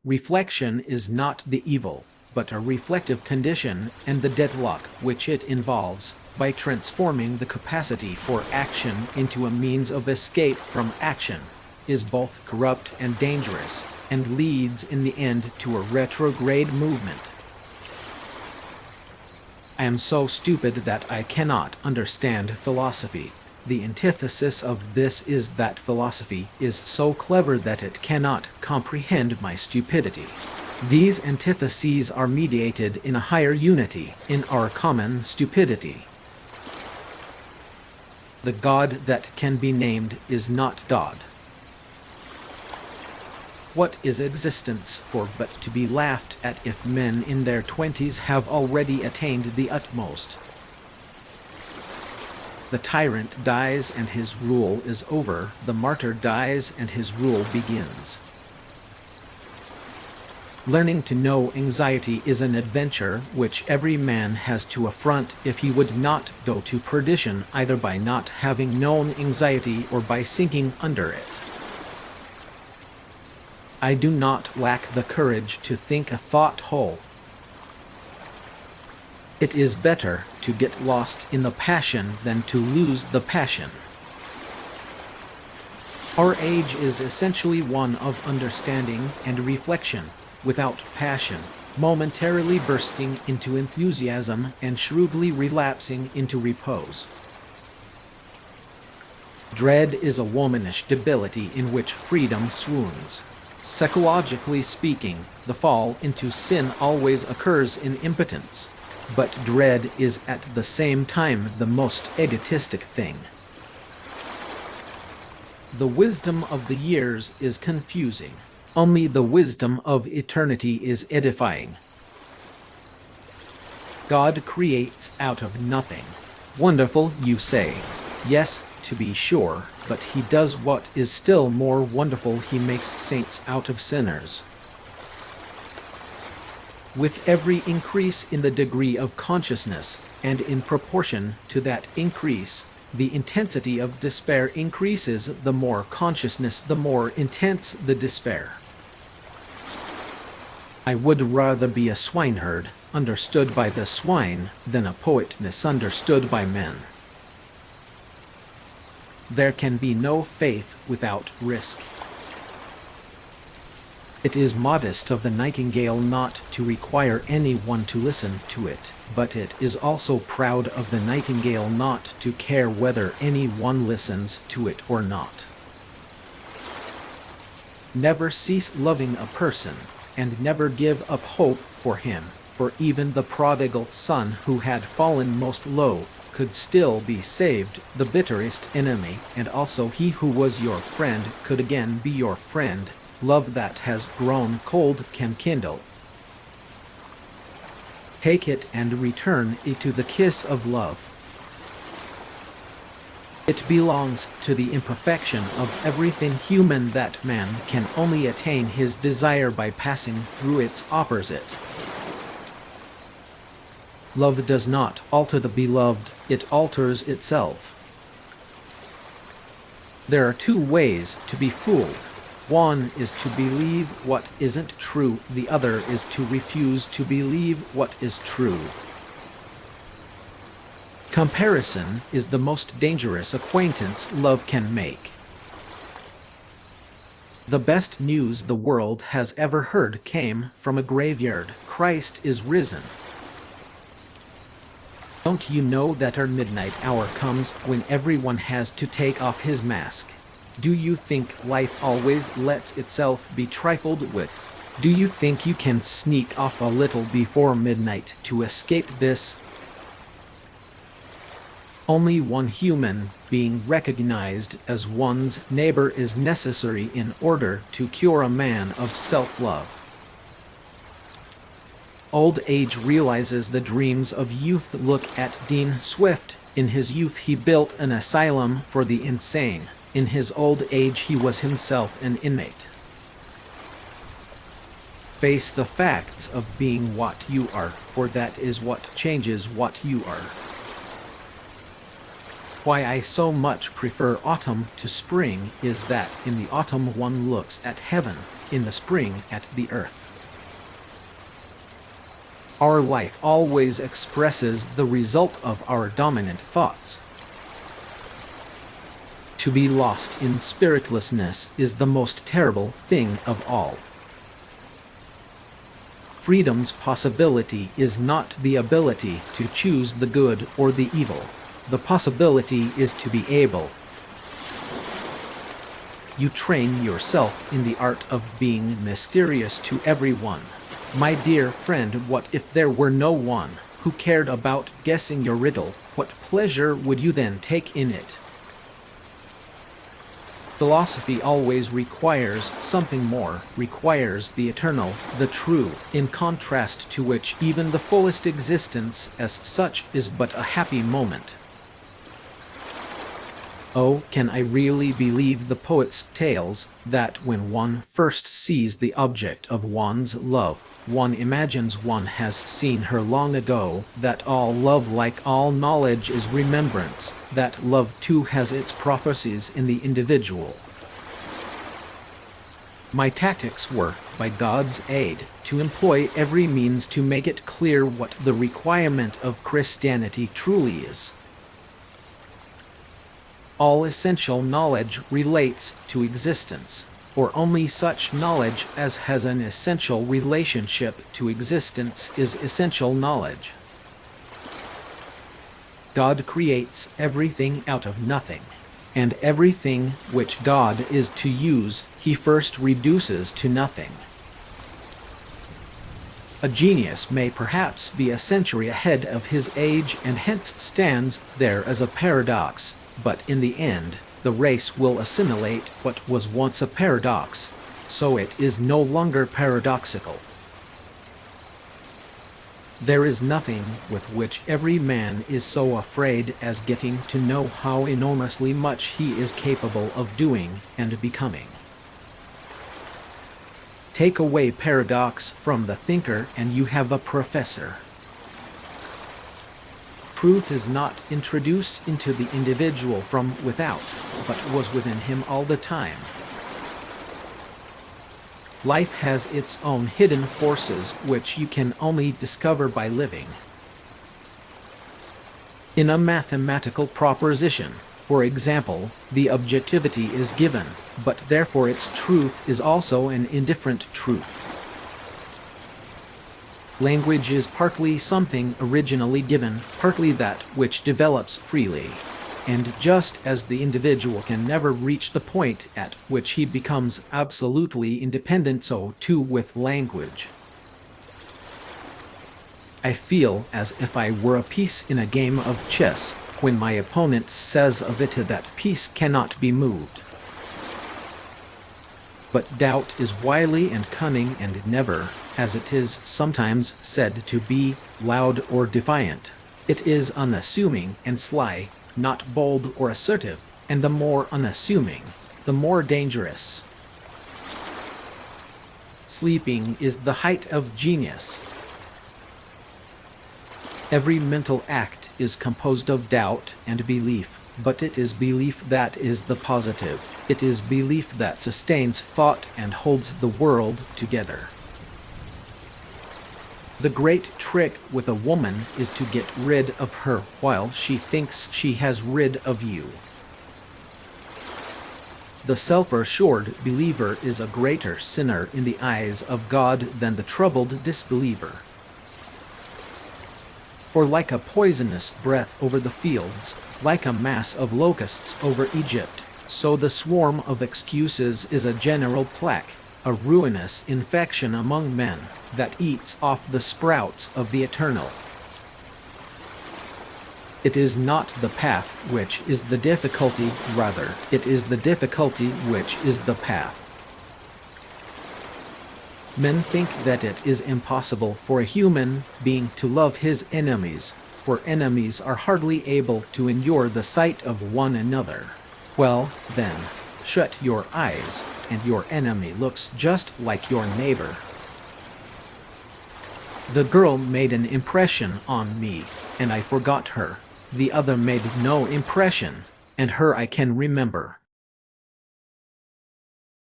Reflection is not the evil, but a reflective condition and the deadlock which it involves, by transforming the capacity for action into a means of escape from action, is both corrupt and dangerous, and leads in the end to a retrograde movement. I am so stupid that I cannot understand philosophy. The antithesis of this is that philosophy is so clever that it cannot comprehend my stupidity. These antitheses are mediated in a higher unity, in our common stupidity. The God that can be named is not God. What is existence for but to be laughed at if men in their 20s have already attained the utmost? The tyrant dies and his rule is over, the martyr dies and his rule begins. Learning to know anxiety is an adventure which every man has to affront if he would not go to perdition either by not having known anxiety or by sinking under it. I do not lack the courage to think a thought whole. It is better to get lost in the passion than to lose the passion. Our age is essentially one of understanding and reflection, without passion, momentarily bursting into enthusiasm and shrewdly relapsing into repose. Dread is a womanish debility in which freedom swoons. Psychologically speaking, the fall into sin always occurs in impotence. But dread is at the same time the most egotistic thing. The wisdom of the years is confusing. Only the wisdom of eternity is edifying. God creates out of nothing. Wonderful, you say. Yes, to be sure, but he does what is still more wonderful. He makes saints out of sinners. With every increase in the degree of consciousness, and in proportion to that increase, the intensity of despair increases. The more consciousness, the more intense the despair. I would rather be a swineherd, understood by the swine, than a poet misunderstood by men. There can be no faith without risk. It is modest of the nightingale not to require anyone to listen to it, but it is also proud of the nightingale not to care whether anyone listens to it or not. Never cease loving a person, and never give up hope for him, for even the prodigal son who had fallen most low could still be saved. The bitterest enemy, and also he who was your friend, could again be your friend. Love that has grown cold can kindle. Take it and return it to the kiss of love. It belongs to the imperfection of everything human that man can only attain his desire by passing through its opposite. Love does not alter the beloved, it alters itself. There are two ways to be fooled. One is to believe what isn't true, the other is to refuse to believe what is true. Comparison is the most dangerous acquaintance love can make. The best news the world has ever heard came from a graveyard. Christ is risen. Don't you know that our midnight hour comes when everyone has to take off his mask? Do you think life always lets itself be trifled with? Do you think you can sneak off a little before midnight to escape this? Only one human being recognized as one's neighbor is necessary in order to cure a man of self-love. Old age realizes the dreams of youth. Look at Dean Swift. In his youth he built an asylum for the insane. In his old age he was himself an inmate. Face the facts of being what you are, for that is what changes what you are. Why I so much prefer autumn to spring is that in the autumn one looks at heaven, in the spring at the earth. Our life always expresses the result of our dominant thoughts. To be lost in spiritlessness is the most terrible thing of all. Freedom's possibility is not the ability to choose the good or the evil. The possibility is to be able. You train yourself in the art of being mysterious to everyone. My dear friend, what if there were no one who cared about guessing your riddle? What pleasure would you then take in it? Philosophy always requires something more, requires the eternal, the true, in contrast to which even the fullest existence as such is but a happy moment. Oh, can I really believe the poet's tales, that when one first sees the object of one's love, one imagines one has seen her long ago, that all love, like all knowledge, is remembrance, that love too has its prophecies in the individual. My tactics were, by God's aid, to employ every means to make it clear what the requirement of Christianity truly is. All essential knowledge relates to existence, or only such knowledge as has an essential relationship to existence is essential knowledge. God creates everything out of nothing, and everything which God is to use, he first reduces to nothing. A genius may perhaps be a century ahead of his age and hence stands there as a paradox, but in the end, the race will assimilate what was once a paradox, so it is no longer paradoxical. There is nothing with which every man is so afraid as getting to know how enormously much he is capable of doing and becoming. Take away paradox from the thinker and you have a professor. Truth is not introduced into the individual from without, but was within him all the time. Life has its own hidden forces which you can only discover by living. In a mathematical proposition, for example, the objectivity is given, but therefore its truth is also an indifferent truth. Language is partly something originally given, partly that which develops freely. And just as the individual can never reach the point at which he becomes absolutely independent, so too with language. I feel as if I were a piece in a game of chess, when my opponent says of it that piece cannot be moved. But doubt is wily and cunning and never, as it is sometimes said to be, loud or defiant. It is unassuming and sly, not bold or assertive, and the more unassuming, the more dangerous. Sleeping is the height of genius. Every mental act is composed of doubt and belief, but it is belief that is the positive. It is belief that sustains thought and holds the world together. The great trick with a woman is to get rid of her while she thinks she has rid of you. The self-assured believer is a greater sinner in the eyes of God than the troubled disbeliever. For like a poisonous breath over the fields, like a mass of locusts over Egypt, so the swarm of excuses is a general plague, a ruinous infection among men, that eats off the sprouts of the eternal. It is not the path which is the difficulty, rather, it is the difficulty which is the path. Men think that it is impossible for a human being to love his enemies, for enemies are hardly able to endure the sight of one another. Well, then, shut your eyes, and your enemy looks just like your neighbor. The girl made an impression on me, and I forgot her. The other made no impression, and her I can remember.